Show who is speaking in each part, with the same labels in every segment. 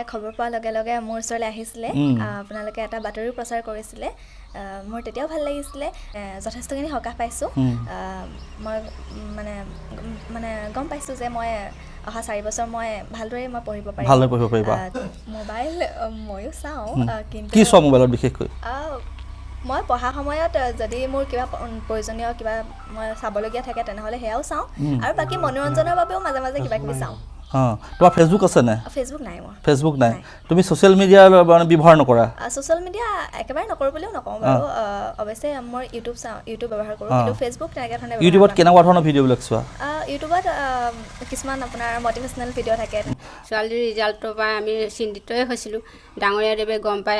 Speaker 1: আপোনালোকে খবৰ পোৱাৰ লগে লগে মোৰ ওচৰলৈ আহিছিলে আপোনালোকে এটা বাতৰি প্ৰচাৰ কৰিছিলে মোৰ তেতিয়াও ভাল লাগিছিলে যথেষ্টখিনি সকাহ পাইছোঁ মই মানে গম পাইছোঁ যে মই অহা 4 বছৰ মই ভালদৰে মই পঢ়িব পাৰিম মোবাইল ময়ো চাওঁ কিন্তু
Speaker 2: কি চোৱা মোবাইলত বিশেষকৈ
Speaker 1: মই পঢ়া সময়ত যদি মোৰ কিবা প্ৰয়োজনীয় কিবা মই চাবলগীয়া থাকে তেনেহ'লে সেয়াও চাওঁ আৰু বাকী মনোৰঞ্জনৰ বাবেও মাজে মাজে কিবা কিবি চাওঁ
Speaker 2: তোমাৰ ফেচবুক আছে নে
Speaker 1: ফেচবুক নাই মোৰ
Speaker 2: ফেচবুক নাই তুমি সোশ্যাল মিডিয়া ব্যৱহাৰ নকৰা
Speaker 1: সোশ্যাল মিডিয়া একেবাৰে নকৰোঁ বুলিও নকওঁ বাৰু অৱশ্যে মই ইউটিউব ব্যৱহাৰ কৰোঁ কিন্তু ফেচবুক তেনেকৈ ধৰণে
Speaker 2: ইউটিউবত কেনেকুৱা ধৰণৰ ভিডিঅ'বিলাক চোৱা
Speaker 1: ইউটিউবত কিছুমান আপোনাৰ মটিভেশ্যনেল ভিডিঅ' থাকে
Speaker 3: ছোৱালীৰ ৰিজাল্টৰ পৰা আমি চিন্তিতই হৈছিলোঁ ডাঙৰীয়াদেৱে গম পাই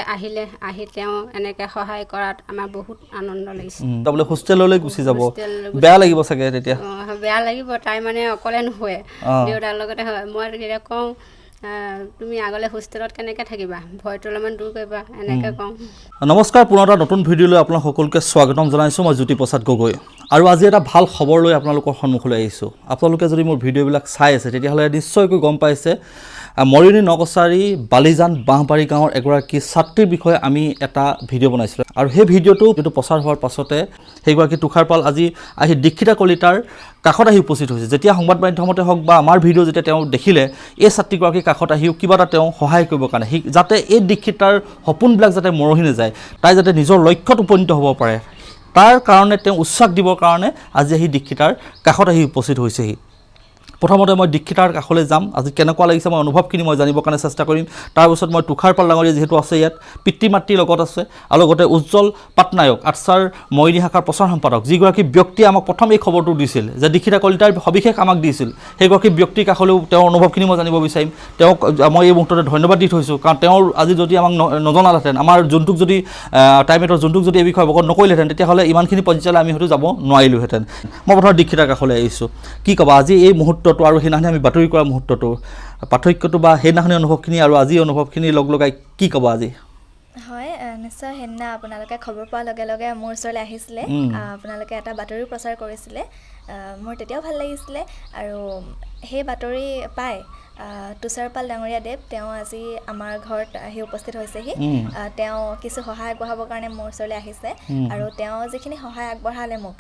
Speaker 3: আহি তেওঁ এনেকৈ সহায় কৰাত আমাৰ বহুত আনন্দ লাগিছে
Speaker 2: তাৰমানে হোষ্টেললৈ গুচি যাব বেয়া লাগিব চাগে তেতিয়া
Speaker 3: বেয়া লাগিব তাই মানে অকলে নুশুৱে দেউতাৰ লগতে হয় মই তেতিয়া কওঁ তুমি আগলৈ হোষ্টেলত কেনেকৈ থাকিবা ভয়টো অলপমান দূৰ কৰিবা এনেকৈ কওঁ
Speaker 2: নমস্কাৰ পুনৰ এটা নতুন ভিডিঅ'লৈ আপোনাক সকলোকে স্বাগতম জনাইছোঁ মই জ্যোতি প্ৰসাদ গগৈ আৰু আজি এটা ভাল খবৰ লৈ আপোনালোকৰ সন্মুখলৈ আহিছোঁ আপোনালোকে যদি মোৰ ভিডিঅ'বিলাক চাই আছে তেতিয়াহ'লে নিশ্চয়কৈ গম পাইছে মৰিয়নি নকছাৰী বালিজান বাঁহবাৰী গাঁৱৰ এগৰাকী ছাত্ৰীৰ বিষয়ে আমি এটা ভিডিঅ' বনাইছিলোঁ আৰু সেই ভিডিঅ'টো যিটো প্ৰচাৰ হোৱাৰ পাছতে সেইগৰাকী তুষাৰপাল আজি আহি দীক্ষিতা কলিতাৰ কাষত আহি উপস্থিত হৈছে যেতিয়া সংবাদ মাধ্যমতে হওক বা আমাৰ ভিডিঅ' যেতিয়া তেওঁ দেখিলে এই ছাত্ৰীগৰাকীৰ কাষত আহিও কিবা এটা তেওঁ সহায় কৰিবৰ কাৰণে যাতে এই দীক্ষিতাৰ সপোনবিলাক যাতে মৰহি নাযায় তাই যাতে নিজৰ লক্ষ্যত উপনীত হ'ব পাৰে তাৰ কাৰণে তেওঁ উৎসাহ দিবৰ কাৰণে আজি আহি দীক্ষিতাৰ কাষত আহি উপস্থিত হৈছেহি প্ৰথমতে মই দীক্ষিতাৰ কাষলৈ যাম আজি কেনেকুৱা লাগিছে মই অনুভৱখিনি মই জানিবৰ কাৰণে চেষ্টা কৰিম তাৰপিছত মই তুষাৰপাল ডাঙৰীয়া যিহেতু আছে ইয়াত পিতৃ মাতৃৰ লগত আছে আৰু লগতে উজ্জ্বল পাটনায়ক আটছাৰ মৰিয়নি শাখাৰ প্ৰচাৰ সম্পাদক যিগৰাকী ব্যক্তিয়ে আমাক প্ৰথম এই খবৰটো দিছিল যে দীক্ষিতা কলিতাৰ সবিশেষ আমাক দিছিল সেইগৰাকী ব্যক্তিৰ কাষলৈও তেওঁৰ অনুভৱখিনি মই জানিব বিচাৰিম তেওঁক মই এই মুহূৰ্ততে ধন্যবাদ দি থৈছোঁ কাৰণ তেওঁৰ আজি যদি আমাক নজনালেহেঁতেন আমাৰ জোনটোক যদি টাইমেটৰ জোনটোক যদি এই বিষয়ে অৱগত নকৰিলেহেঁতেন তেতিয়াহ'লে ইমানখিনি পৰ্যায়লৈ আমি হয়তো যাব নোৱাৰিলোহেঁতেন মই প্ৰথমে দীক্ষিতাৰ কাষলৈ আহিছোঁ কি ক'বা আজি এই মুহূৰ্তটো আৰু সেইদিনাখনি আমি বাতৰি কৰা মুহূৰ্তটো পাৰ্থক্যটো বা সেইদিনাখনি অনুভৱখিনি আৰু আজি অনুভৱখিনি লগ লগাই কি ক'বা আজি
Speaker 1: হয় নিশ্চয় সেইদিনা আপোনালোকে খবৰ পোৱাৰ লগে লগে মোৰ ওচৰলৈ আহিছিলে আপোনালোকে এটা বাতৰি প্ৰচাৰ কৰিছিলে মোৰ তেতিয়াও ভাল লাগিছিলে আৰু সেই বাতৰি পাই তুষাৰপাল ডাঙৰীয়া দেৱ তেওঁ আজি আমাৰ ঘৰত আহি উপস্থিত হৈছেহি তেওঁ কিছু সহায় আগবঢ়াবৰ কাৰণে মোৰ ওচৰলৈ আহিছে আৰু তেওঁ যিখিনি সহায় আগবঢ়ালে মোক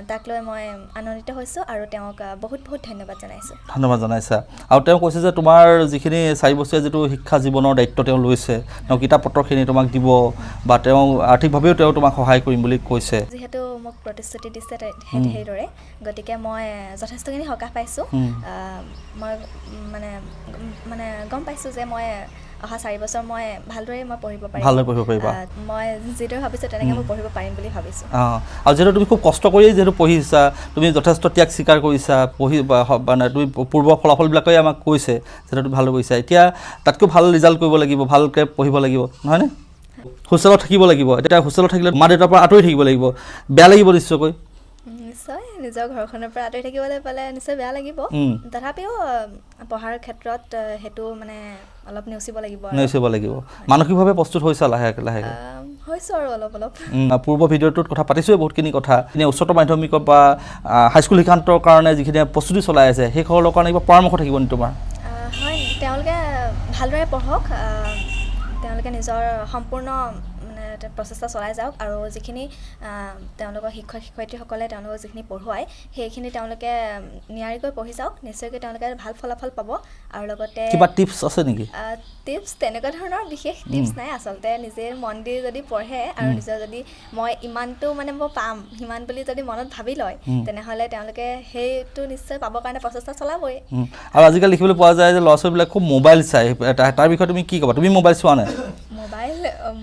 Speaker 1: তাক লৈ মই আনন্দিত হৈছোঁ আৰু তেওঁক বহুত বহুত ধন্যবাদ জনাইছা
Speaker 2: আৰু তেওঁ কৈছে যে তোমাৰ যিখিনি 4 বছৰীয়া যিটো শিক্ষা জীৱনৰ দায়িত্ব তেওঁ লৈছে তেওঁ কিতাপ পত্ৰখিনি তোমাক দিব বা তেওঁ আৰ্থিকভাৱেও তেওঁ তোমাক সহায় কৰিম বুলি কৈছে
Speaker 1: যিহেতু মোক প্ৰতিশ্ৰুতি দিছে সেইদৰে গতিকে মই যথেষ্টখিনি সকাহ পাইছোঁ মই মানে গম পাইছোঁ যে মই অহা 4 বছৰ মই ভালদৰে মই পঢ়িব পাৰিম মই যিদৰে ভাবিছোঁ তেনেকৈ মই পঢ়িব পাৰিম বুলি ভাবিছোঁ
Speaker 2: আৰু যিহেতু তুমি খুব কষ্ট কৰিয়েই যিহেতু পঢ়িছা তুমি যথেষ্ট ত্যাগ স্বীকাৰ কৰিছা মানে তুমি পূৰ্ব ফলাফলবিলাকেই আমাক কৈছে যিহেতু তুমি ভাল কৰিছা এতিয়া তাতকৈ ভাল ৰিজাল্ট কৰিব লাগিব ভালকৈ পঢ়িব লাগিব নহয়নে হোষ্টেলত থাকিব লাগিব এতিয়া হোষ্টেলত থাকিলে মা দেউতাৰ পৰা আঁতৰি থাকিব লাগিব বেয়া লাগিব নিশ্চয়কৈ
Speaker 1: নিশ্চয় নিজৰ ঘৰখনৰ পৰা আঁতৰি থাকিবলৈ পালে নিশ্চয় বেয়া লাগিব তথাপিও পঢ়াৰ ক্ষেত্ৰত সেইটো মানে অলপ নেওচিব লাগিব
Speaker 2: মানসিকভাৱে প্ৰস্তুত হৈছা লাহেকৈ
Speaker 1: হৈছোঁ আৰু অলপ
Speaker 2: পূৰ্ব ভিডিঅ'টোত কথা পাতিছোঁৱে বহুতখিনি কথা এনে উচ্চতৰ মাধ্যমিকৰ বা হাইস্কুল শিক্ষান্তৰ কাৰণে যিখিনি প্ৰস্তুতি চলাই আছে সেইসকলৰ কাৰণে কিবা পৰামৰ্শ থাকিব নেকি তোমাৰ
Speaker 1: হয় তেওঁলোকে ভালদৰে পঢ়ক তেওঁলোকে নিজৰ সম্পূৰ্ণ প্ৰচেষ্টা চলাই যাওক আৰু যিখিনি তেওঁলোকৰ শিক্ষক শিক্ষয়িত্ৰীসকলে তেওঁলোকক যিখিনি পঢ়ুৱায় সেইখিনি তেওঁলোকে নিয়াৰিকৈ পঢ়ি যাওক নিশ্চয়কৈ তেওঁলোকে ভাল ফলাফল পাব আৰু লগতে
Speaker 2: কিবা টিপছ আছে নেকি
Speaker 1: টিপছ তেনেকুৱা ধৰণৰ বিশেষ টিপছ নাই আচলতে নিজে মন দি যদি পঢ়ে আৰু নিজৰ যদি মই ইমানটো মানে মই পাম সিমান বুলি যদি মনত ভাবি লয় তেনেহ'লে তেওঁলোকে সেইটো নিশ্চয় পাবৰ কাৰণে প্ৰচেষ্টা চলাবই
Speaker 2: আৰু আজিকালি দেখিবলৈ পোৱা যায় যে ল'ৰা ছোৱালীবিলাক খুব মোবাইল চাই তাৰ বিষয়ে তুমি কি ক'বা তুমি মোবাইল চোৱা নাই
Speaker 1: মোবাইল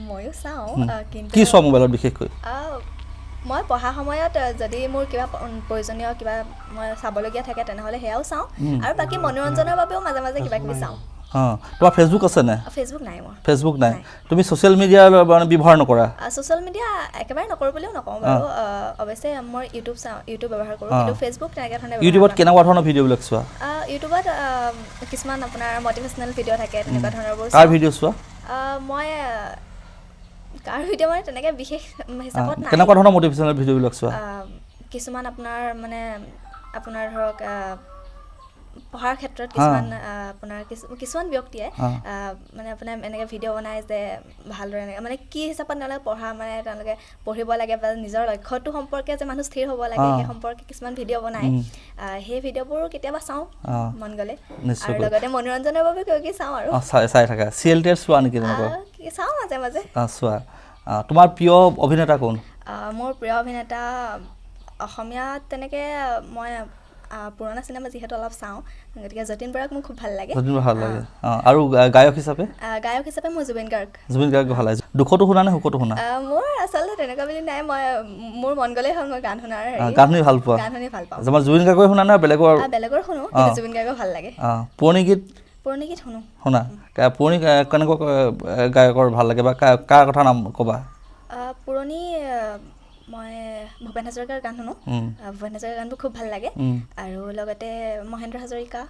Speaker 1: ময়ো চাওঁ কিন্তু
Speaker 2: কি চোৱা মোবাইলত বিশেষকৈ
Speaker 1: মই পঢ়া সময়ত যদি মোৰ কিবা প্ৰয়োজনীয় কিবা মই চাবলগীয়া থাকে তেনেহ'লে সেয়াও চাওঁ আৰু বাকী মনোৰঞ্জনৰ বাবেও মাজে মাজে কিবা কিবি চাওঁ
Speaker 2: তোমাৰ ফেচবুক আছে নে
Speaker 1: ফেচবুক নাই মোৰ
Speaker 2: ফেচবুক নাই তুমি ছ'চিয়েল মিডিয়া ব্যৱহাৰ নকৰা
Speaker 1: ছ'চিয়েল মিডিয়া একেবাৰে নকৰোঁ বুলিও নকওঁ বাৰু অৱশ্যে মই ইউটিউব ব্যৱহাৰ কৰোঁ কিন্তু ফেচবুক তেনেকৈ ধৰণে
Speaker 2: ইউটিউবত কেনেকুৱা ধৰণৰ ভিডিঅ'বিলাক চোৱা
Speaker 1: ইউটিউবত কিছুমান আপোনাৰ মটিভেশ্যনেল ভিডিঅ' থাকে তেনেকুৱা ধৰণৰবোৰ
Speaker 2: কাৰ ভিডিঅ' চোৱা
Speaker 1: মই কাৰ ভিডিঅ' মানে তেনেকৈ বিশেষ হিচাপত নাই
Speaker 2: কেনেকুৱা ধৰণৰ মটিভেশ্যনেল ভিডিঅ'বিলাক চোৱা
Speaker 1: কিছুমান আপোনাৰ ধৰক পঢ়াৰ ক্ষেত্ৰত কিছুমান আপোনাৰ কিছুমান ব্যক্তিয়ে মানে আপোনাৰ এনেকৈ ভিডিঅ' বনায় যে ভালদৰে এনেকৈ মানে কি হিচাপত তেওঁলোকে পঢ়া মানে তেওঁলোকে পঢ়িব লাগে বা নিজৰ লক্ষ্যটো সম্পৰ্কে যে মানুহ স্থিৰ হ'ব লাগে সেই সম্পৰ্কে কিছুমান ভিডিঅ' বনায় সেই ভিডিঅ'বোৰ কেতিয়াবা চাওঁ মন গ'লে আৰু লগতে মনোৰঞ্জনৰ বাবে কিবা কিবি চাওঁ আৰু
Speaker 2: চাই থাকা চিৰিয়েল টিয়েল চোৱা নেকি তেনেকুৱা
Speaker 1: চাওঁ মাজে মাজে
Speaker 2: চোৱা তোমাৰ প্ৰিয় অভিনেতা কোন
Speaker 1: মোৰ প্ৰিয় অভিনেতা অসমীয়াত তেনেকৈ মই পুৰণা চিনেমা যিহেতু অলপ চাওঁ গতিকে যতীন বৰাক মোৰ খুব ভাল লাগে
Speaker 2: আৰু গায়ক হিচাপে
Speaker 1: মোৰ জুবিন গাৰ্গ
Speaker 2: ভাল লাগে দুখতো শুনা নে সুখতো শুনা
Speaker 1: মোৰ আচলতে তেনেকুৱা বুলি নাই মই মোৰ মন গ'লেই হ'ল মই গান শুনাৰ
Speaker 2: গান শুনি ভাল পোৱা তোমাৰ জুবিন গাৰ্গৰ শুনা নে বেলেগৰ
Speaker 1: শুনো কিন্তু জুবিন গাৰ্গৰ ভাল লাগে
Speaker 2: পুৰণি গীত
Speaker 1: শুনো
Speaker 2: শুনা পুৰণি কেনেকুৱা গায়কৰ ভাল লাগে বা কাৰ কথা নাম ক'বা
Speaker 1: পুৰণি মই ভূপেন হাজৰিকাৰ গান শুনো ভূপেন হাজৰিকাৰ গানবোৰ খুব ভাল লাগে আৰু লগতে মহেন্দ্ৰ হাজৰিকা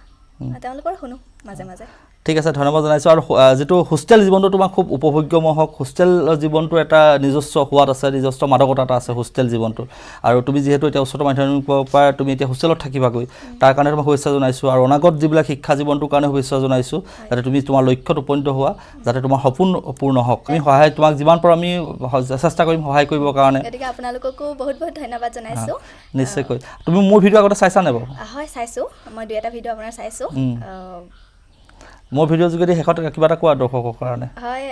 Speaker 1: তেওঁলোকৰ শুনো মাজে মাজে
Speaker 2: ঠিক আছে ধন্যবাদ জনাইছোঁ আৰু যিটো হোষ্টেল জীৱনটো তোমাৰ খুব উপভোগ্যময় হওক হোষ্টেল জীৱনটো এটা নিজস্ব সোৱাদ আছে নিজস্ব মাদকতা এটা আছে হোষ্টেল জীৱনটো আৰু তুমি যিহেতু এতিয়া উচ্চতৰ মাধ্যমিকৰ পৰা তুমি এতিয়া হোষ্টেলত থাকিবাগৈ তাৰ কাৰণে মই শুভেচ্ছা জনাইছোঁ আৰু অনাগত যিবিলাক শিক্ষা জীৱনটোৰ কাৰণে শুভেচ্ছা জনাইছোঁ যাতে তুমি তোমাৰ লক্ষ্যত উপনীত হোৱা যাতে তোমাৰ সপোন পূৰ্ণ হওক আমি তোমাক যিমান পাৰোঁ আমি চেষ্টা কৰিম সহায় কৰিবৰ কাৰণে
Speaker 1: গতিকে আপোনালোককো বহুত বহুত ধন্যবাদ জনাইছোঁ
Speaker 2: নিশ্চয়কৈ তুমি মোৰ ভিডিঅ' আগতে চাইছানে বাৰু
Speaker 1: হয় চাইছোঁ মই 2-এটা ভিডিঅ' আপোনাৰ চাইছোঁ
Speaker 2: মোৰ ভিডিঅ'ৰ যোগেদি শেষত কিবা এটা কোৱা দৰ্শকৰ কাৰণে
Speaker 1: হয়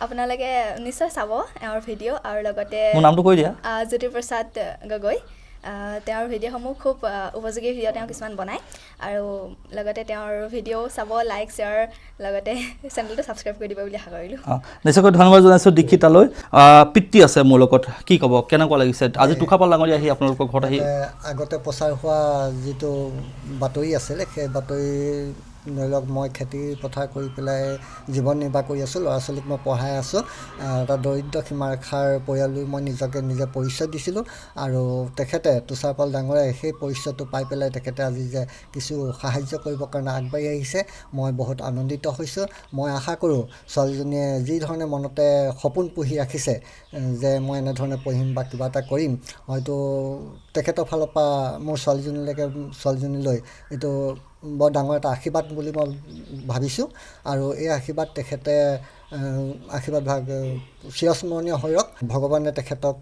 Speaker 1: আপোনালোকে নিশ্চয় চাব এওঁৰ ভিডিঅ' আৰু লগতে
Speaker 2: মোৰ নামটো কৈ দিয়া
Speaker 1: জ্যোতিপ্ৰসাদ গগৈ তেওঁৰ ভিডিঅ'সমূহ খুব উপযোগী ভিডিঅ' তেওঁ কিছুমান বনায় আৰু লগতে তেওঁৰ ভিডিঅ' চাব লাইক শ্বেয়াৰ লগতে চেনেলটো ছাবস্ক্ৰাইব কৰি দিব বুলি আশা কৰিলোঁ
Speaker 2: নিশ্চয়কৈ ধন্যবাদ জনাইছোঁ দীক্ষিতালৈ পিতৃ আছে মোৰ লগত কি ক'ব কেনেকুৱা লাগিছে আজি তুষাৰপাল ডাঙৰীয়া আহি আপোনালোকৰ ঘৰত আহি
Speaker 4: আগতে প্ৰচাৰ হোৱা যিটো বাতৰি আছিলে সেই বাতৰি ধৰি লওক মই খেতি পথাৰ কৰি পেলাই জীৱন নিৰ্বাহ কৰি আছোঁ ল'ৰা ছোৱালীক মই পঢ়াই আছোঁ এটা দৰিদ্ৰ সীমাৰেখাৰ পৰিয়াললৈ মই নিজে পৰিচয় দিছিলোঁ আৰু তেখেতে তুষাৰপাল ডাঙৰীয়াই সেই পৰিচয়টো পাই পেলাই তেখেতে আজি যে কিছু সাহাৰ্য কৰিবৰ কাৰণে আগবাঢ়ি আহিছে মই বহুত আনন্দিত হৈছোঁ মই আশা কৰোঁ ছোৱালীজনীয়ে যি ধৰণে মনতে সপোন পুহি ৰাখিছে যে মই এনেধৰণে পঢ়িম বা কিবা এটা কৰিম হয়তো তেখেতৰ ফালৰ পৰা মোৰ ছোৱালীজনীলৈ এইটো বৰ ডাঙৰ এটা আশীৰ্বাদ বুলি মই ভাবিছোঁ আৰু এই আশীৰ্বাদ তেখেতে আশীৰ্বাদ চিৰস্মৰণীয় হৈ ৰওক ভগৱানে তেখেতক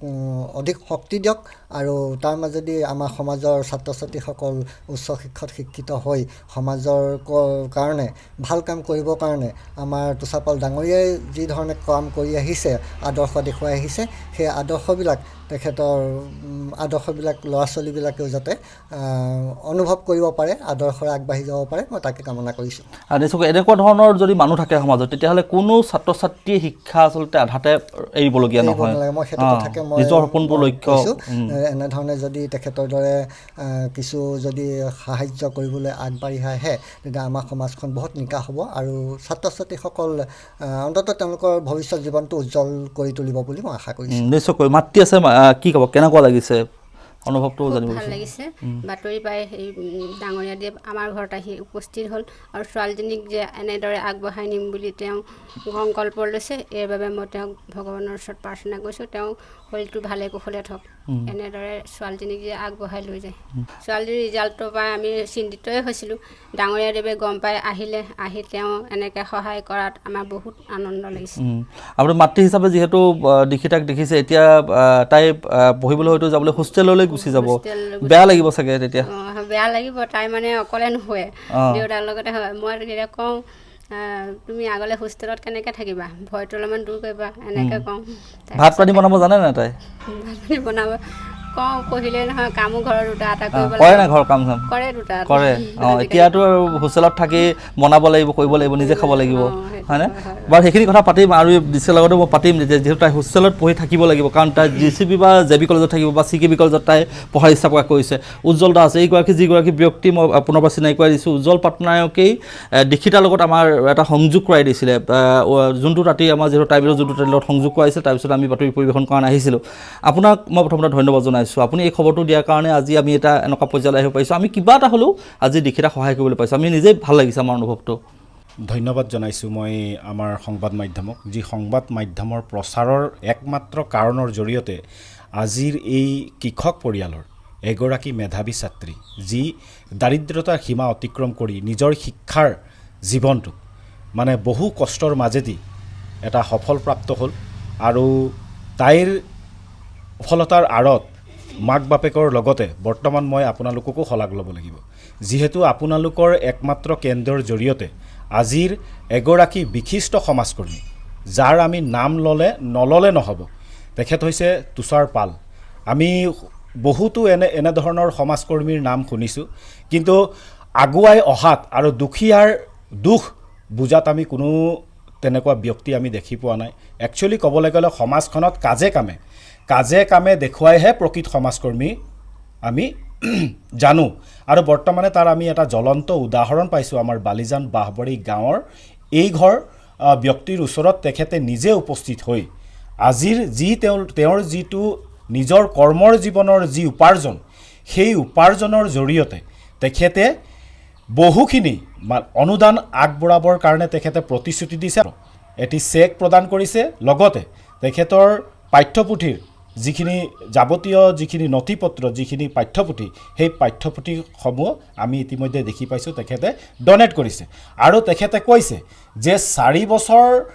Speaker 4: অধিক শক্তি দিয়ক আৰু তাৰ মাজেদি আমাৰ সমাজৰ ছাত্ৰ ছাত্ৰীসকল উচ্চ শিক্ষাত শিক্ষিত হৈ সমাজৰ কাৰণে ভাল কাম কৰিবৰ কাৰণে আমাৰ তুষাৰপাল ডাঙৰীয়াই যি ধৰণে কাম কৰি আহিছে আদৰ্শ দেখুৱাই আহিছে সেই আদৰ্শবিলাক তেখেতৰ আদৰ্শবিলাক ল'ৰা ছোৱালীবিলাকেও যাতে অনুভৱ কৰিব পাৰে আদৰ্শৰে আগবাঢ়ি যাব পাৰে মই তাকে কামনা কৰিছোঁ
Speaker 2: আৰু নিশ্চয় এনেকুৱা ধৰণৰ যদি মানুহ থাকে সমাজত তেতিয়াহ'লে কোনো ছাত্ৰ ছাত্ৰীয়ে শিক্ষা আচলতে আধাতে এৰিবলগীয়া নহয়
Speaker 4: মই সেইটো কথাকে মই
Speaker 2: নিজৰ সপোনবোৰ লক্ষ্য
Speaker 4: এনেধৰণে যদি তেখেতৰ দৰে কিছু যদি সাহাৰ্য কৰিবলৈ আগবাঢ়ি আহে তেতিয়া আমাৰ সমাজখন বহুত নিকা হ'ব আৰু ছাত্ৰ ছাত্ৰীসকল অন্ততঃ তেওঁলোকৰ ভৱিষ্যত জীৱনটো উজ্জ্বল কৰি তুলিব বুলি মই আশা কৰিছোঁ
Speaker 2: নিশ্চয়কৈ মাতৃ আছে কি ক'ব কেনেকুৱা লাগিছে অনুভৱটো জানিব
Speaker 3: ভাল লাগিছে বাতৰি পাই সেই ডাঙৰীয়া দেৱ আমাৰ ঘৰত আহি উপস্থিত হ'ল আৰু ছোৱালীজনীক যে এনেদৰে আগবঢ়াই নিম বুলি তেওঁ সংকল্প লৈছে এই বাবে মই তেওঁক ভগৱানৰ ওচৰত প্ৰাৰ্থনা কৰিছোঁ তেওঁ শৰীৰটো ভালে কুশলে থওক এনেদৰে ছোৱালীজনীক যে আগবঢ়াই লৈ যায় ছোৱালীজনীৰ ৰিজাল্টৰ পৰা আমি চিন্তিতই হৈছিলোঁ ডাঙৰীয়া দেৱে গম পাই আহি তেওঁ এনেকৈ সহায় কৰাত আমাৰ বহুত আনন্দ লাগিছে
Speaker 2: আপুনি মাতৃ হিচাপে যিহেতু দীক্ষিতাক দেখিছে এতিয়া তাই পঢ়িবলৈ হয়তো যাবলৈ হোষ্টেললৈ গুচি যাব বেয়া লাগিব চাগে তেতিয়া
Speaker 3: বেয়া লাগিব তাই মানে অকলে নুশুৱে দেউতাৰ লগতে হয় মই তেতিয়া কওঁ তুমি আগলৈ হোষ্টেলত কেনেকৈ থাকিবা ভয়টো অলপমান দূৰ কৰিবা এনেকৈ কওঁ
Speaker 2: ভাত পানী বনাব জানে নাই তাই
Speaker 3: ভাত পানী বনাব কওঁ পঢ়িলে নহয় কামো ঘৰৰ দুটা এটা কৰিব
Speaker 2: কৰে নাই ঘৰৰ কাম চাম
Speaker 3: কৰে দুটা
Speaker 2: কৰে এতিয়াতো আৰু হোষ্টেলত থাকি বনাব লাগিব কৰিব লাগিব নিজে খাব লাগিব হয়নে বাৰু সেইখিনি কথা পাতিম আৰু ডিচিৰ লগতো মই পাতিম যিহেতু তাই হোষ্টেলত পঢ়ি থাকিব লাগিব কাৰণ তাই GCP বা JB কলেজত থাকিব বা CKB কলেজত তাই পঢ়াৰ ইচ্ছা প্ৰকাশ কৰিছে উজ্জ্বল দাস এইগৰাকী যিগৰাকী ব্যক্তি মই পুনৰ পৰা চিনাকি কৰাই দিছোঁ উজ্জ্বল পাটনায়কেই দীক্ষিতাৰ লগত আমাৰ এটা সংযোগ কৰাই দিছিলে যোনটো ৰাতি আমাৰ যিহেতু টাইমিলৰ যোনটো ৰাতিৰ লগত সংযোগ কৰাইছিল তাৰপিছত আমি বাতৰি পৰিৱেশন কাৰণে আহিছিলোঁ আপোনাক মই প্ৰথমতে ধন্যবাদ জনাইছোঁ আপুনি এই খবৰটো দিয়াৰ কাৰণে আজি আমি এটা এনেকুৱা পৰ্যায়লৈ আহিব পাৰিছোঁ আমি কিবা এটা হ'লেও আজি দীক্ষিতাক সহায় কৰিবলৈ পাইছোঁ আমি নিজেই ভাল লাগিছে আমাৰ অনুভৱটো
Speaker 5: ধন্যবাদ জনাইছোঁ মই আমাৰ সংবাদ মাধ্যমক যি সংবাদ মাধ্যমৰ প্ৰচাৰৰ একমাত্ৰ কাৰণৰ জৰিয়তে আজিৰ এই কৃষক পৰিয়ালৰ এগৰাকী মেধাৱী ছাত্ৰী যি দাৰিদ্ৰতাৰ সীমা অতিক্ৰম কৰি নিজৰ শিক্ষাৰ জীৱনটো মানে বহু কষ্টৰ মাজেদি এটা সফলপ্ৰাপ্ত হ'ল আৰু তাইৰ সফলতাৰ আঁৰত মাক বাপেকৰ লগতে বৰ্তমান মই আপোনালোককো শলাগ ল'ব লাগিব যিহেতু আপোনালোকৰ একমাত্ৰ কেন্দ্ৰৰ জৰিয়তে আজিৰ এগৰাকী বিশিষ্ট সমাজকৰ্মী যাৰ আমি নাম নল'লে নহ'ব তেখেত হৈছে তুষাৰ পাল আমি বহুতো এনেধৰণৰ সমাজকৰ্মীৰ নাম শুনিছোঁ কিন্তু আগুৱাই অহাত আৰু দুখীয়াৰ দুখ বুজাত আমি কোনো তেনেকুৱা ব্যক্তি আমি দেখি পোৱা নাই একচুৱেলি ক'বলৈ গ'লে সমাজখনত কাজে কামে দেখুৱাইহে প্ৰকৃত সমাজকৰ্মী আমি জানো আৰু বৰ্তমানে তাৰ আমি এটা জ্বলন্ত উদাহৰণ পাইছোঁ আমাৰ বালিজান বাহবাৰী গাঁৱৰ এই ঘৰ ব্যক্তিৰ ওচৰত তেখেতে নিজে উপস্থিত হৈ আজিৰ যি তেওঁৰ যিটো নিজৰ কৰ্মৰ জীৱনৰ যি উপাৰ্জন সেই উপাৰ্জনৰ জৰিয়তে তেখেতে বহুখিনি অনুদান আগবঢ়াবৰ কাৰণে তেখেতে প্ৰতিশ্ৰুতি দিছে এটি চেক প্ৰদান কৰিছে লগতে তেখেতৰ পাঠ্যপুথিৰ যিখিনি যাৱতীয় যিখিনি নথিপত্ৰ যিখিনি পাঠ্যপুথি সেই পাঠ্যপুথিসমূহ আমি ইতিমধ্যে দেখি পাইছোঁ তেখেতে ডনেট কৰিছে আৰু তেখেতে কৈছে যে 4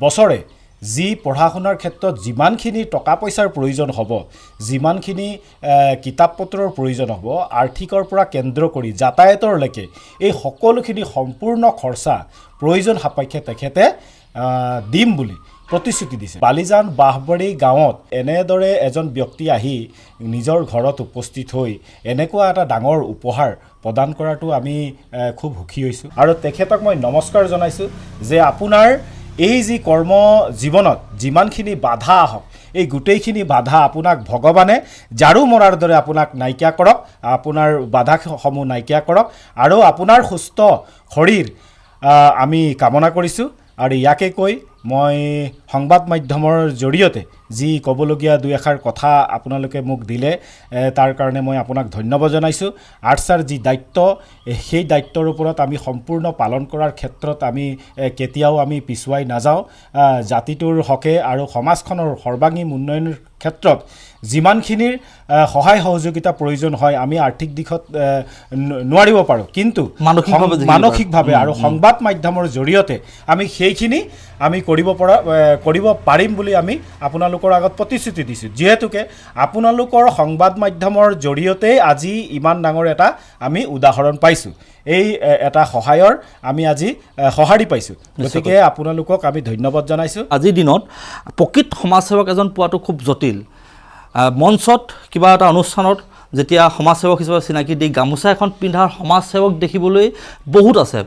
Speaker 5: বছৰে যি পঢ়া শুনাৰ ক্ষেত্ৰত যিমানখিনি টকা পইচাৰ প্ৰয়োজন হ'ব যিমানখিনি কিতাপ পত্ৰৰ প্ৰয়োজন হ'ব আৰ্থিকৰ পৰা কেন্দ্ৰ কৰি যাতায়াতৰলৈকে এই সকলোখিনি সম্পূৰ্ণ খৰচা প্ৰয়োজন সাপেক্ষে তেখেতে দিম বুলি প্ৰতিশ্ৰুতি দিছে বালিজান বাহবাৰী গাঁৱত এনেদৰে এজন ব্যক্তি আহি নিজৰ ঘৰত উপস্থিত হৈ এনেকুৱা এটা ডাঙৰ উপহাৰ প্ৰদান কৰাটো আমি খুব সুখী হৈছোঁ আৰু তেখেতক মই নমস্কাৰ জনাইছোঁ যে আপোনাৰ এই যি কৰ্ম জীৱনত যিমানখিনি বাধা আহক এই গোটেইখিনি বাধা আপোনাক ভগৱানে ঝাৰু মৰাৰ দৰে আপোনাক নাইকিয়া কৰক আপোনাৰ বাধাসমূহ নাইকিয়া কৰক আৰু আপোনাৰ সুস্থ শৰীৰ আমি কামনা কৰিছোঁ আৰু ইয়াকে কৈ মই সংবাদ মাধ্যমৰ জৰিয়তে যি ক'বলগীয়া দুই এষাৰ কথা আপোনালোকে মোক দিলে তাৰ কাৰণে মই আপোনাক ধন্যবাদ জনাইছোঁ আৰ্টছাৰ যি দায়িত্ব সেই দায়িত্বৰ ওপৰত আমি সম্পূৰ্ণ পালন কৰাৰ ক্ষেত্ৰত আমি কেতিয়াও আমি পিছুৱাই নাযাওঁ জাতিটোৰ হকে আৰু সমাজখনৰ সৰ্বাংগীন উন্নয়নৰ ক্ষেত্ৰত যিমানখিনিৰ সহায় সহযোগিতা প্ৰয়োজন হয় আমি আৰ্থিক দিশত নোৱাৰিব পাৰোঁ কিন্তু মানসিকভাৱে আৰু সংবাদ মাধ্যমৰ জৰিয়তে আমি সেইখিনি আমি কৰিব পাৰিম বুলি আমি আপোনালোকৰ আগত প্ৰতিশ্ৰুতি দিছোঁ যিহেতুকে আপোনালোকৰ সংবাদ মাধ্যমৰ জৰিয়তেই আজি ইমান ডাঙৰ এটা আমি উদাহৰণ পাইছোঁ এই এটা সহায়ৰ আমি আজি সঁহাৰি পাইছোঁ গতিকে আপোনালোকক আমি ধন্যবাদ জনাইছোঁ
Speaker 2: আজিৰ দিনত প্ৰকৃত সমাজসেৱক এজন পোৱাটো খুব জটিল মঞ্চত কিবা এটা অনুষ্ঠানত যেতিয়া সমাজসেৱক হিচাপে চিনাকি দি গামোচা এখন পিন্ধাৰ সমাজসেৱক দেখিবলৈ বহুত আছে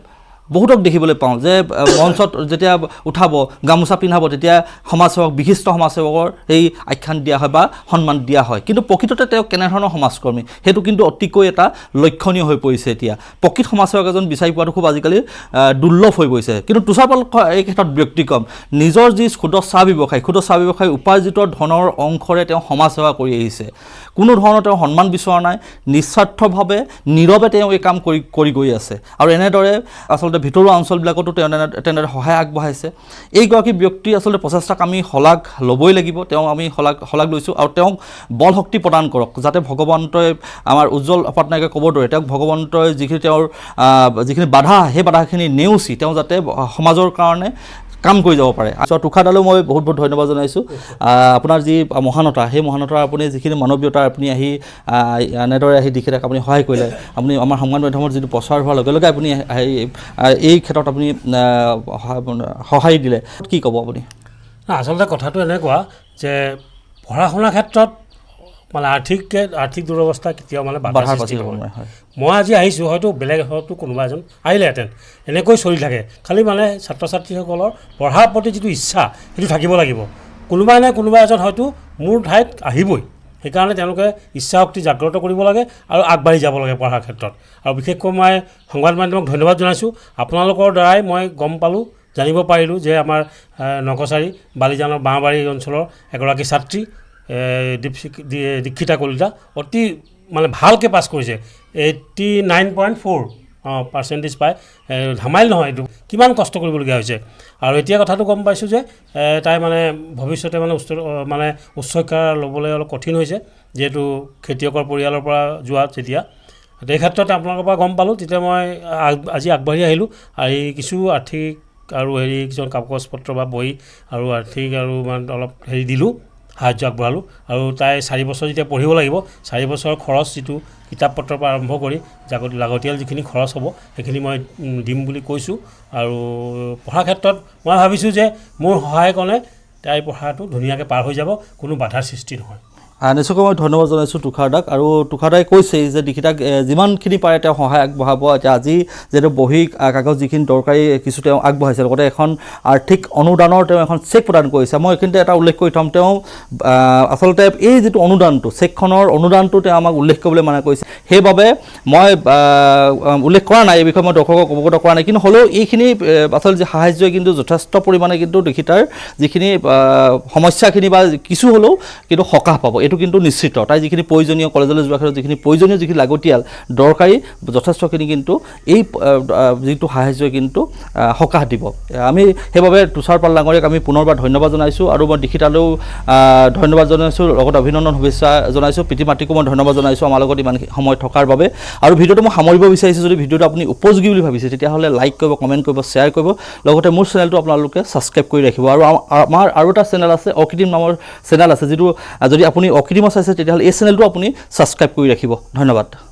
Speaker 2: বহুতক দেখিবলৈ পাওঁ যে মঞ্চত যেতিয়া উঠাব গামোচা পিন্ধাব তেতিয়া সমাজসেৱক বিশিষ্ট সমাজসেৱকৰ এই আখ্যান দিয়া হয় বা সন্মান দিয়া হয় কিন্তু প্ৰকৃততে তেওঁ কেনেধৰণৰ সমাজকৰ্মী সেইটো কিন্তু অতিকৈ এটা লক্ষণীয় হৈ পৰিছে এতিয়া প্ৰকৃত সমাজসেৱক এজন বিচাৰি পোৱাটো খুব আজিকালি দুৰ্লভ হৈ পৰিছে কিন্তু তুষাৰ পাল এই ক্ষেত্ৰত ব্যক্তিক্ৰম নিজৰ যি ক্ষুদ্ৰ চাহ ব্যৱসায় উপাৰ্জিত ধনৰ অংশৰে তেওঁ সমাজসেৱা কৰি আহিছে কোনো ধৰণৰ তেওঁ সন্মান বিচৰা নাই নিস্বাৰ্থভাৱে নীৰৱে তেওঁ এই কাম কৰি গৈ আছে আৰু এনেদৰে আচলতে ভিতৰুৱা অঞ্চলবিলাকতো তেওঁ তেনেদৰে সহায় আগবঢ়াইছে এইগৰাকী ব্যক্তিৰ আচলতে প্ৰচেষ্টাক আমি শলাগ ল'বই লাগিব তেওঁ আমি শলাগ লৈছোঁ আৰু তেওঁক বল শক্তি প্ৰদান কৰক যাতে ভগৱন্তই আমাৰ উজ্জ্বল পাটনায়কে ক'বৰ দৰে তেওঁক ভগৱন্তই যিখিনি তেওঁৰ যিখিনি বাধা সেই বাধাখিনি নেওচি তেওঁ যাতে সমাজৰ কাৰণে কাম কৰি যাব পাৰে তুষাৰদালৈও মই বহুত ধন্যবাদ জনাইছোঁ আপোনাৰ যি মহানতা সেই মহানতাৰ আপুনি যিখিনি মানৱীয়তা আপুনি আহি এনেদৰে আহি দিশে আপুনি সহায় কৰিলে আপুনি আমাৰ সংবাদ মাধ্যমৰ যিটো প্ৰচাৰ হোৱাৰ লগে লগে আপুনি এই ক্ষেত্ৰত আপুনি সহায় দিলে কি ক'ব আপুনি
Speaker 6: আচলতে কথাটো এনেকুৱা যে পঢ়া শুনাৰ ক্ষেত্ৰত মানে আৰ্থিক দুৰৱস্থা কেতিয়াও মানে বাধা সৃষ্টি নহয় মই আজি আহিছোঁ হয়তো বেলেগ হয়তো কোনোবা এজন আহিলেহেঁতেন এনেকৈ চলি থাকে খালি মানে ছাত্ৰ ছাত্ৰীসকলৰ পঢ়াৰ প্ৰতি যিটো ইচ্ছা সেইটো থাকিব লাগিব কোনোবা এজন হয়তো মোৰ ঠাইত আহিবই সেইকাৰণে তেওঁলোকে ইচ্ছা শক্তি জাগ্ৰত কৰিব লাগে আৰু আগবাঢ়ি যাব লাগে পঢ়াৰ ক্ষেত্ৰত আৰু বিশেষকৈ মই সংবাদ মাধ্যমক ধন্যবাদ জনাইছোঁ আপোনালোকৰ দ্বাৰাই মই গম পালোঁ জানিব পাৰিলোঁ যে আমাৰ নকছাৰী বালিজানৰ বাঁহবাৰী অঞ্চলৰ এগৰাকী ছাত্ৰী দীক্ষিতা কলিতা অতি মানে ভালকৈ পাছ কৰিছে 89.4 পাৰ্চেণ্টেজ পায় ধেমালি নহয় এইটো কিমান কষ্ট কৰিবলগীয়া হৈছে আৰু এতিয়া কথাটো গম পাইছোঁ যে তাই মানে ভৱিষ্যতে মানে উচ্চ শিক্ষা ল'বলৈ অলপ কঠিন হৈছে যিহেতু খেতিয়কৰ পৰিয়ালৰ পৰা যোৱা তেতিয়া এই ক্ষেত্ৰত আপোনালোকৰ পৰা গম পালোঁ তেতিয়া মই আজি আগবাঢ়ি আহিলোঁ আৰু কিছু আৰ্থিক আৰু কিছুমান কাগজ পত্ৰ বা বহি আৰু আৰ্থিক আৰু মানে অলপ দিলোঁ সাহায্য আগবঢ়ালোঁ আৰু তাই 4 বছৰ যেতিয়া পঢ়িব লাগিব 4 বছৰৰ খৰচ যিটো কিতাপ পত্ৰৰ পৰা আৰম্ভ কৰি লাগতিয়াল যিখিনি খৰচ হ'ব সেইখিনি মই দিম বুলি কৈছোঁ আৰু পঢ়াৰ ক্ষেত্ৰত মই ভাবিছোঁ যে মোৰ সহায় ক'লে তাইৰ পঢ়াটো ধুনীয়াকৈ পাৰ হৈ যাব কোনো বাধাৰ সৃষ্টি নহয়
Speaker 2: নিশ্চয়কৈ মই ধন্যবাদ জনাইছোঁ তুষাৰদাক আৰু তুষাৰদাই কৈছেই যে দীক্ষিতাক যিমানখিনি পাৰে তেওঁ সহায় আগবঢ়াব এতিয়া আজি যিহেতু বহি কাগজ যিখিনি দৰকাৰী কিছু তেওঁ আগবঢ়াইছে লগতে এখন আৰ্থিক অনুদানৰ তেওঁ এখন চেক প্ৰদান কৰিছে মই এইখিনিতে এটা উল্লেখ কৰি থ'ম তেওঁ আচলতে এই যিটো অনুদানটো চেকখনৰ অনুদানটো তেওঁ আমাক উল্লেখ কৰিবলৈ মানা কৰিছে সেইবাবে মই উল্লেখ কৰা নাই এই বিষয়ে মই দৰ্শকক অৱগত কৰা নাই কিন্তু হ'লেও এইখিনি আচলতে সাহায্যই কিন্তু যথেষ্ট পৰিমাণে কিন্তু দীক্ষিতাৰ যিখিনি সমস্যাখিনি বা কিছু হ'লেও কিন্তু সকাহ পাব এইটো কিন্তু নিশ্চিত তাই যিখিনি প্ৰয়োজনীয় কলেজলৈ যোৱাৰ ক্ষেত্ৰত যিখিনি প্ৰয়োজনীয় যিখিনি লাগতিয়াল দৰকাৰী যথেষ্টখিনি কিন্তু এই যিটো সাহায্যই কিন্তু সকাহ দিব আমি সেইবাবে তুষাৰ পাল ডাঙৰীয়াক আমি পুনৰবাৰ ধন্যবাদ জনাইছোঁ আৰু মই দীক্ষিতালৈও ধন্যবাদ জনাইছোঁ লগত অভিনন্দন শুভেচ্ছা জনাইছোঁ পিতৃ মাতৃকো মই ধন্যবাদ জনাইছোঁ আমাৰ লগত ইমান সময় থকাৰ বাবে আৰু ভিডিঅ'টো মই সামৰিব বিচাৰিছোঁ যদি ভিডিঅ'টো আপুনি উপযোগী বুলি ভাবিছে তেতিয়াহ'লে লাইক কৰিব কমেণ্ট কৰিব শ্বেয়াৰ কৰিব লগতে মোৰ চেনেলটো আপোনালোকে ছাবস্ক্ৰাইব কৰি ৰাখিব আৰু আমাৰ আৰু এটা চেনেল আছে অকৃত্ৰিম নামৰ চেনেল আছে যিটো যদি আপুনি অকৃত্ৰিমত চাইছে তেতিয়াহ'লে এই চেনেলটো আপুনি ছাবস্ক্ৰাইব কৰি ৰাখিব ধন্যবাদ